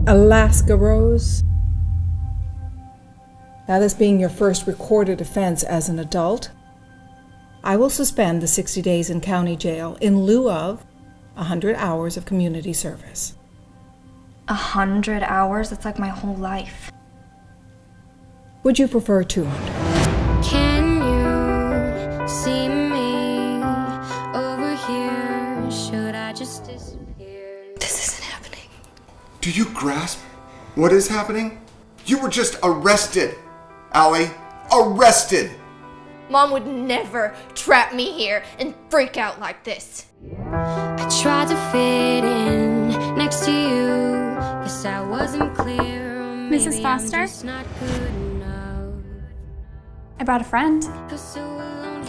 Alaska Rose. Now, this being your first recorded offense as an adult, I will suspend the 60 days in county jail in lieu of 100 hours of community service. 100 hours? That's like my whole life. Would you prefer 200? Can you see me over here? Should I just disappear? This isn't happening. Do you grasp what is happening? You were just arrested, Allie. Arrested! Mom would never trap me here and freak out like this. I tried to fit in next to you. Guess I wasn't clear. Mrs. Foster? I'm just not good enough. I brought a friend.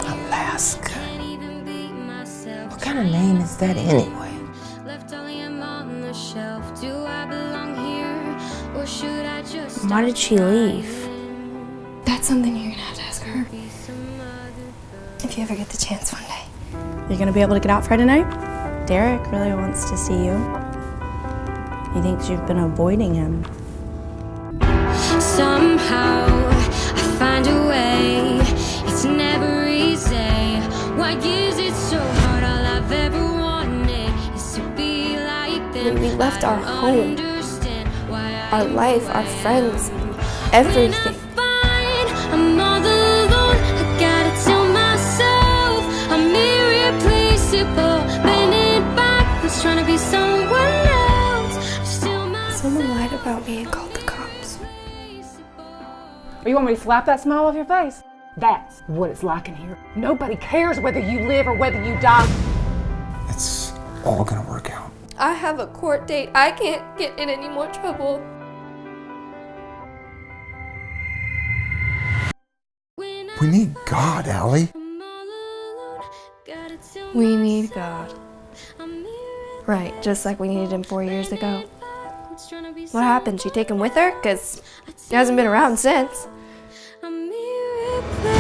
Alaska. Can't even beat myself. What kind of name is that anyway? Left all him on the shelf. Do I belong here, or should I just? Why did she leave? That's something you're gonna have to ask her. If you ever get the chance one day. You're gonna be able to get out Friday night? Derek really wants to see you. He thinks you've been avoiding him. Somehow I find a way. It's never easy. Why is it so hard? All I've ever wanted is to be like them. When we left our home, our life, our friends, everything. I'm all alone. I gotta tell myself I'm irreplaceable. Bending backwards, trying to be someone else. I'm still myself. Someone lied about me and called the cops. Or you want me to slap that smile off your face? That's what it's like in here. Nobody cares whether you live or whether you die. It's all gonna work out. I have a court date. I can't get in any more trouble. We need God, Allie. We need God. Right, just like we needed him 4 years ago. What happened? She take him with her? 'Cause he hasn't been around since. I'm irreplaceable.